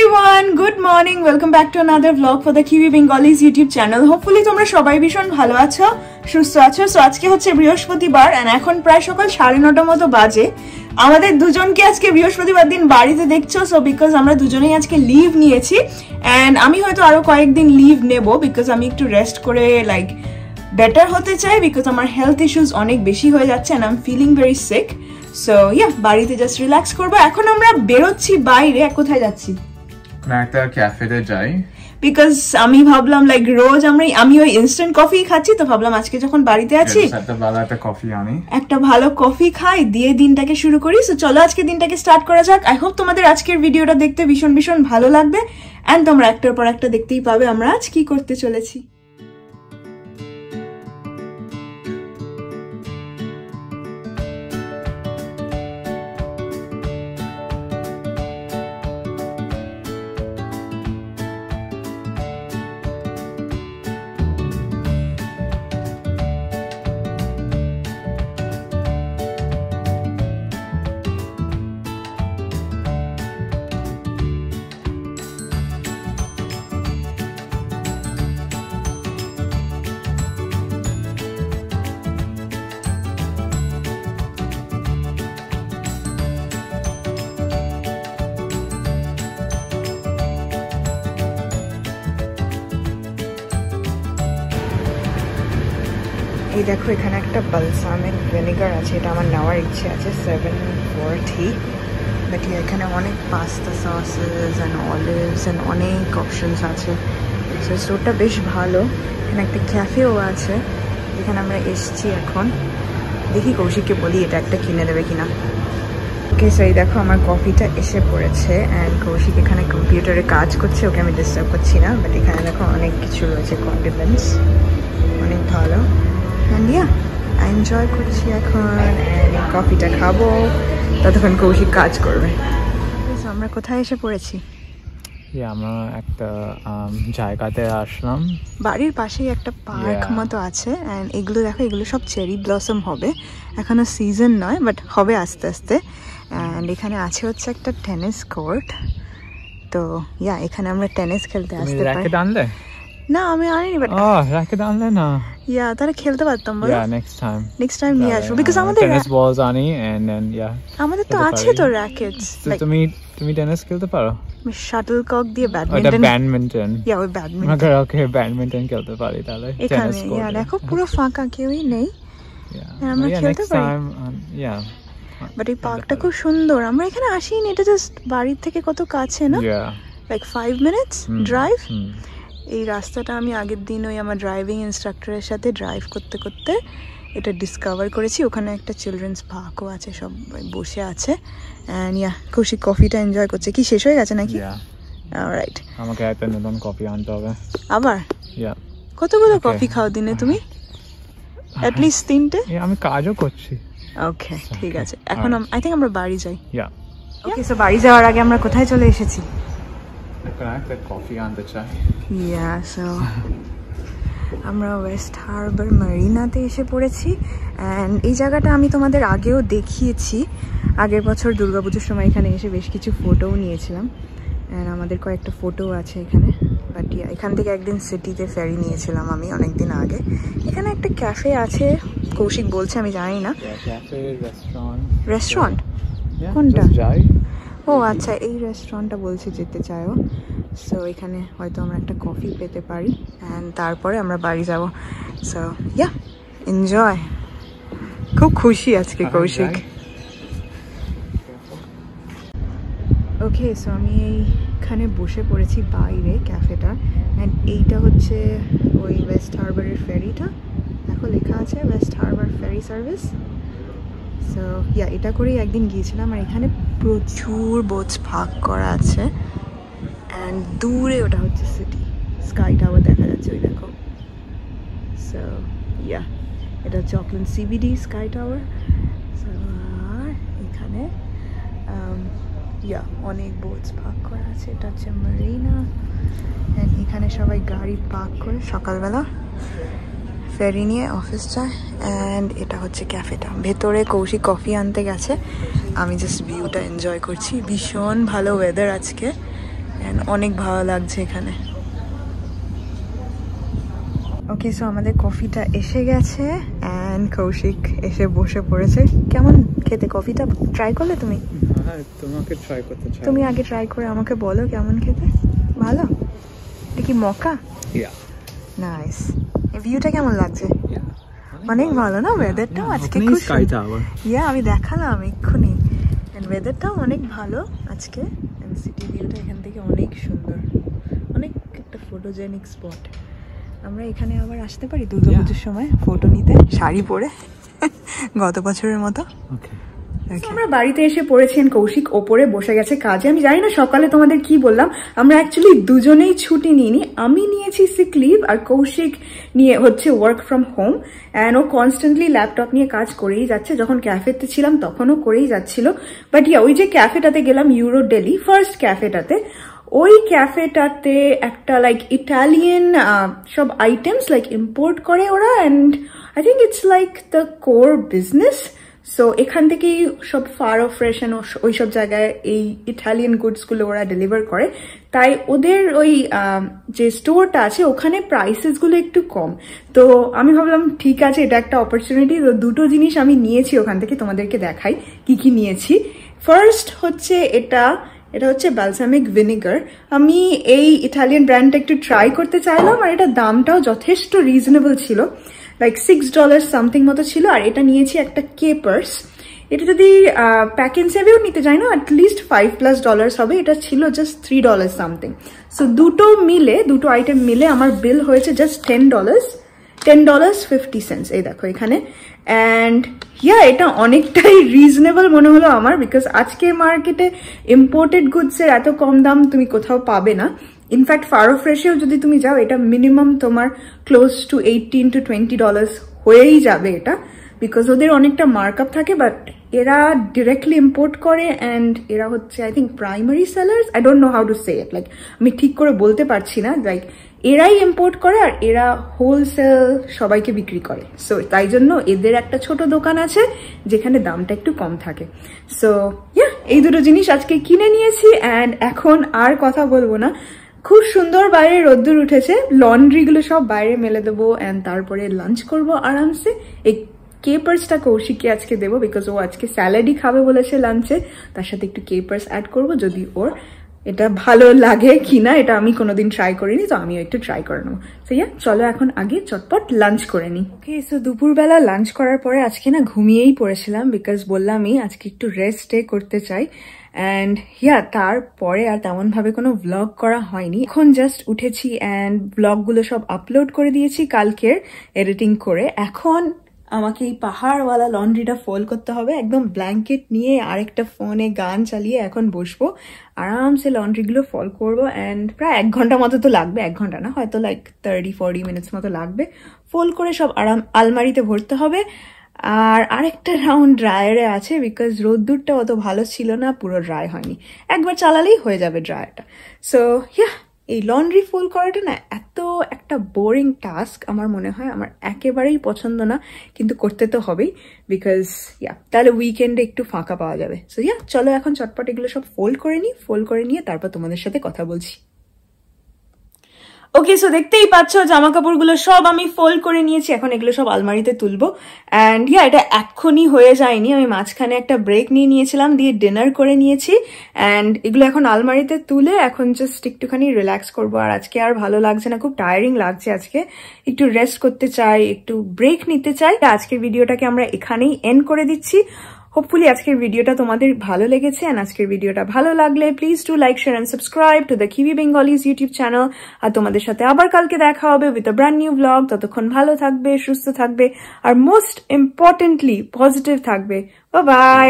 everyone, good morning. Welcome back to another vlog for the Kiwi Bengalis YouTube channel. Hopefully তোমরা সবাই ভীষণ ভালো আছো, সুস্থ আছো। সো আজকে হচ্ছে বৃহস্পতিবার and এখন প্রায় সকাল 9:30 মতো বাজে। আমাদের দুজনকে আজকে বৃহস্পতিবার দিন বাড়িতে দেখছো, সো বিকজ আমরা দুজনেই আজকে লিভ নিয়েছি and আমি হয়তো আরো কয়েকদিন লিভ নেব বিকজ আমি একটু রেস্ট করে লাইক বেটার হতে চাই বিকজ আমার হেলথ ইস্যুস অনেক বেশি হয়ে যাচ্ছে and I'm feeling very sick. So yeah বাড়িতে জাস্ট রিল্যাক্স করবো। এখন আমরা বেরোচ্ছি বাইরে। কোথায় যাচ্ছি? একটা ক্যাফেতে যাই বিকজ আমি ভাবলাম লাইক রোজ আমি ওই ইনস্ট্যান্ট কফি খাচ্ছি, তো ভাবলাম আজকে যখন বাড়িতে আছি একটা ভালো কফি খাই দিয়ে দিনটাকে শুরু করি। সো চলো আজকে দিনটাকে স্টার্ট করা যাক। আই হোপ তোমাদের আজকের ভিডিওটা দেখতে ভীষণ ভীষণ ভালো লাগবে এন্ড তোমরা একটার পর একটা দেখতেই পাবে আমরা আজ কি করতে চলেছি। এই দেখো এখানে একটা বালসামিক ভিনেগার আছে, এটা আমার নেওয়ার ইচ্ছে আছে 740, বাট এখানে অনেক pasta sausages and olives and অনেক অপশনস আছে। সো স্টোরটা বেশ ভালো। এখানে একটা ক্যাফেও আছে যেখানে আমরা এসছি। এখন দেখি কৌশিককে বলি এটা একটা কিনে দেবে কিনা। ওকে, সো এই দেখো আমার কফিটা এসে পড়েছে অ্যান্ড কৌশিক এখানে কম্পিউটারে কাজ করছে, ওকে আমি ডিস্টার্ব করছি না। বাট এখানে দেখো অনেক কিছু রয়েছে, কন্ডিমেন্টস অনেক ভালো। And yeah, I enjoy করছি এখন and কফিটা খাবো, ততক্ষণ কৌশিক কাজ করবে। আমরা কোথায় এসে পড়েছি? আমরা একটা জায়গাতে আসলাম, বাড়ির পাশেই একটা পার্ক মতো আছে and এগুলো দেখো, এগুলো সব চেরি ব্লসম হবে, এখনো সিজন নয় বাট হবে আস্তে আস্তে। and এখানে আছে হচ্ছে একটা টেনিস কোর্ট। তো ইয়া এখানে আমরা টেনিস খেলতে আসতে পারি। না আমি আনিনি, বাট র‍্যাকেট আনলে না? ইয়া তাহলে খেলতে পারতাম। বলো নেক্সট টাইম নিয়ে আসবো বিকজ আমাদের টেনিস বলস আনি এন্ড দেন আমাদের তো আছে তো র‍্যাকেটস। তুমি টেনিস খেলতে পারো? শাটল কক দিয়ে ব্যাডমিন্টন ওই ব্যাডমিন্টন। ওকে ব্যাডমিন্টন খেলতে পারি তাহলে টেনিস কোর্ট। ইয়া দেখো পুরো ফাঁকা, কেউই নেই, আমরা খেলতে পারি। বাট এই পার্কটা খুব সুন্দর। আমরা এখানে আসিনি, এটা জাস্ট বাড়ির থেকে কত কাছে না, লাইক 5 মিনিটস ড্রাইভ। এই রাস্তাটা আমি আগের দিন ওই আমার ড্রাইভিং ইনস্ট্রাক্টরের সাথে ড্রাইভ করতে করতে এটা ডিসকভার করেছি। ওখানে একটা চিলড্রেন্স পার্কও আছে, সব বসে আছে অ্যান্ড ইয়া কৌশিক কফিটা এনজয় করছে। কি শেষ হয়ে গেছে নাকি? অলরাইট, আমাকে একটা নতুন কফি আনতে হবে আবার। কতগুলো কফি খাও দিনে তুমি? অ্যাট লিস্ট 3টে? আমি কাজও করছি। ওকে ঠিক আছে, এখন আই থিঙ্ক আমরা বাড়ি যাই। ওকে, সো বাড়ি যাওয়ার আগে আমরা কোথায় চলে এসেছি? কফি আনতে চাই। সো আমরা ওয়েস্ট হারবার মারিনাতে এসে পড়েছি অ্যান্ড এই জায়গাটা আমি তোমাদের আগেও দেখিয়েছি। আগের বছর দুর্গাপুজোর সময় এখানে এসে বেশ কিছু ফটোও নিয়েছিলাম অ্যান্ড আমাদের কয়েকটা ফটোও আছে এখানে। বাট এখান থেকে একদিন সিটিতে ফেরি নিয়েছিলাম আমি অনেক দিন আগে। এখানে একটা ক্যাফে আছে কৌশিক বলছে, আমি জানি না। রেস্টুরেন্ট কোনটা? ও আচ্ছা, এই রেস্টুরেন্টটা বলছে যেতে চাইও। সো এখানে হয়তো আমরা একটা কফি পেতে পারি অ্যান্ড তারপরে আমরা বাড়ি যাব। So yeah enjoy. খুব খুশি আজকে কৌশিক। ওকে, সো আমি এইখানে বসে পড়েছি বাইরে ক্যাফেটা অ্যান্ড এইটা হচ্ছে ওই ওয়েস্ট হারবারের ফেরিটা। দেখো লেখা আছে west harbour ferry service. So yeah এটা করেই একদিন গিয়েছিলাম আর এখানে প্রচুর বোটস ভাগ করা আছে অ্যান্ড দূরে ওটা হচ্ছে সিটি, স্কাই টাওয়ার দেখা যাচ্ছে ওই দেখো। সো ইয়া এটা হচ্ছে Auckland CBD Sky Tower. So আর এখানে ইয়া অনেক বোটস ভাগ করা আছে। এটা হচ্ছে মারিনা অ্যান্ড এখানে সবাই গাড়ি পার্ক করে সকালবেলা ফেরি নিয়ে অফিস যায় অ্যান্ড এটা হচ্ছে ক্যাফেটা। ভেতরে কৌশিক কফি আনতে গেছে, আমি জাস্ট ভিউটা এনজয় করছি। ভীষণ ভালো ওয়েদার আজকে এন্ড অনেক ভালো লাগছে এখানে। ওকে, সো আমাদের কফিটা এসে গেছে এন্ড কৌশিক এসে বসে পড়েছে। কেমন খেতে কফিটা? ট্রাই করলে তুমি? হ্যাঁ, তোমাকে ট্রাই করতে চাই। তুমি আগে ট্রাই করে আমাকে বলো কেমন খেতে। ভালো? এটা কি মকা? ইয়া, নাইস। এই ভিউটা কেমন লাগছে? অনেক ভালো না? ওয়েদারটাও আজকে খুব সুন্দর। ইয়া, আমি দেখালাম এক্ষুনি। এন্ড ওয়েদারটাও অনেক ভালো আজকে। এন্ড সিটি ভিউটা এখান থেকে অনেক সুন্দর, অনেক একটা ফটোজেনিক স্পট। আমরা এখানে আবার আসতে পারি দুর্গাপুজোর সময় ফটো নিতে, শাড়ি পরে গত বছরের মতো। আমরা বাড়িতে এসে পড়েছেন, কৌশিক ওপরে বসে গেছে কাজে। আমি জানি না সকালে তোমাদের কি বললাম, আমরা অ্যাকচুয়ালি দুজনেই ছুটি নিইনি। আমি নিয়েছি সিক লিভ আর কৌশিক নিয়ে হচ্ছে ওয়ার্ক ফ্রম হোম। অ্যান্ড ও কনস্ট্যান্টলি ল্যাপটপ নিয়ে কাজ করেই যাচ্ছে। যখন ক্যাফেতে ছিলাম তখনও করেই যাচ্ছিল। বাট ইয়া, ওই যে ক্যাফেটাতে গেলাম, ইউরো ডেলি ফার্স্ট ক্যাফেটাতে, ওই ক্যাফেটাতে একটা লাইক ইটালিয়ান সব আইটেমস লাইক ইম্পোর্ট করে ওরা। And I think it's like the core business. So এখান থেকেই সব ফারো ফ্রেশ অ্যান্ড ওই সব জায়গায় এই ইটালিয়ান গুডসগুলো ওরা ডেলিভার করে। তাই ওদের ওই যে স্টোরটা আছে ওখানে প্রাইসেসগুলো একটু কম। তো আমি ভাবলাম ঠিক আছে, এটা একটা অপরচুনিটি। তো দুটো জিনিস আমি নিয়েছি ওখান থেকে, তোমাদেরকে দেখাই কি কি নিয়েছি। ফার্স্ট হচ্ছে এটা হচ্ছে ব্যালসামিক ভিনেগার। আমি এই ইটালিয়ান ব্র্যান্ডটা একটু ট্রাই করতে চাইলাম, আর এটা দামটাও যথেষ্ট রিজনেবল ছিল, লাইক $6 সামথিং মতো ছিল। আর এটা নিয়েছি একটা কেপার্স। এটা যদি প্যাক এন্ড সেভেও নিতে চাই না, অ্যাটলিস্ট $5+ হবে। এটা ছিল জাস্ট $3 সামথিং। সো দুটো আইটেম মিলে আমার বিল হয়েছে জাস্ট $10.50। এই দেখো এখানে। অ্যান্ড ইয়া, এটা অনেকটাই রিজনেবল মনে হলো আমার, বিকজ আজকে মার্কেটে ইম্পোর্টেড গুডসের এত কম দাম তুমি কোথাও পাবে না। ইনফ্যাক্ট ফারো ফ্রেশেও যদি তুমি যাও, এটা মিনিমাম তোমার ক্লোজ টু $18 to $20 হয়েই যাবে এটা, বিকজ ওদের অনেকটা মার্কআপ থাকে। বাট এরা ডিরেক্টলি ইম্পোর্ট করে অ্যান্ড এরা হচ্ছে I think primary sellers. I don't know how to say it, like আমি ঠিক করে বলতে পারছি না। লাইক এরাই ইম্পোর্ট করে আর এরা হোলসেল সবাইকে বিক্রি করে। সো তাই জন্য এদের একটা ছোট দোকান আছে যেখানে দামটা একটু কম থাকে। সো ইয়া, এই দুটো জিনিস আজকে কিনে নিয়েছি। অ্যান্ড এখন আর কথা বলবো না, খুব সুন্দর বাইরে রোদ্দুর উঠেছে, লন্ড্রিগুলো সব বাইরে মেলে দেবো অ্যান্ড তারপরে লাঞ্চ করবো আরামসে। এই কেপার্সটা কৌশিককে আজকে দেবো, বিকজ ও আজকে স্যালাডই খাবে বলেছে লাঞ্চে। তার সাথে একটু কেপার্স অ্যাড করবো, যদি ওর এটা ভালো লাগে কিনা, এটা আমি কোনোদিন ট্রাই করিনি, তো আমিও একটু ট্রাই করে নেবো। তো ইয়া, চলো এখন আগে চটপট লাঞ্চ করে নিই। ওকে, সো দুপুরবেলা লাঞ্চ করার পরে আজকে না ঘুমিয়েই পড়েছিলাম, বিকজ বললামই আজকে একটু রেস্ট করতে চাই। অ্যান্ড ইয়া, তারপরে আর তেমনভাবে কোনো ভ্লগ করা হয়নি। এখন জাস্ট উঠেছি অ্যান্ড ভ্লগগুলো সব আপলোড করে দিয়েছি কালকের এডিটিং করে। এখন আমাকে এই পাহাড়ওয়ালা লন্ড্রিটা ফোল্ড করতে হবে, একদম ব্ল্যাঙ্কেট নিয়ে আরেকটা ফোনে গান চালিয়ে এখন বসবো, আরামসে লন্ড্রিগুলো ফোল্ড করবো। অ্যান্ড প্রায় 1 ঘন্টা মতো তো লাগবে, 1 ঘন্টা না, হয়তো লাইক 30-40 মিনিটস মতো লাগবে। ফোল্ড করে সব আলমারিতে ভরতে হবে। আর আরেকটা রাউন্ড ড্রায়ারে আছে, বিকজ রোদ্দুরটা অত ভালো ছিল না, পুরো ড্রাই হয়নি। একবার চালালেই হয়ে যাবে ড্রায়ারটা। সো ইয়া, এই লন্ড্রি ফোল্ড করাটা না এত একটা বোরিং টাস্ক আমার মনে হয়, আমার একেবারেই পছন্দ না, কিন্তু করতে তো হবেই, বিকজ ইয়া, তাহলে উইকেন্ডে একটু ফাঁকা পাওয়া যাবে। সো ইয়া, চলো এখন চটপট এগুলো সব ফোল্ড করে নিই। ফোল্ড করে নিয়ে তারপর তোমাদের সাথে কথা বলছি। ওকে, সো দেখতেই পাচ্ছ জামা কাপড়গুলো সব আমি ফোল্ড করে নিয়েছি, এখন এগুলো সব আলমারিতে তুলবো। অ্যান্ড ইয়া, এটা এক্ষুনি হয়ে যায়নি, আমি মাঝখানে একটা ব্রেক নিয়ে নিয়েছিলাম, দিয়ে ডিনার করে নিয়েছি। অ্যান্ড এগুলো এখন আলমারিতে তুলে এখন জাস্ট একটুখানি রিল্যাক্স করবো। আর আজকে আর ভালো লাগছে না, খুব টায়ারিং লাগছে আজকে, একটু রেস্ট করতে চাই, একটু ব্রেক নিতে চাই। আজকের ভিডিওটাকে আমরা এখানেই এন্ড করে দিচ্ছি। হোপফুলি আজকের ভিডিওটা তোমাদের ভালো লেগেছে। আর আজকের ভিডিওটা ভালো লাগলে please do like, share and subscribe to the Kiwi Bengalis YouTube channel. আর তোমাদের সাথে আবার কালকে দেখা হবে with a brand new blog. ততক্ষণ ভালো থাকবে, সুস্থ থাকবে, আর মোস্ট ইম্পর্টেন্টলি পজিটিভ থাকবে। Bye by.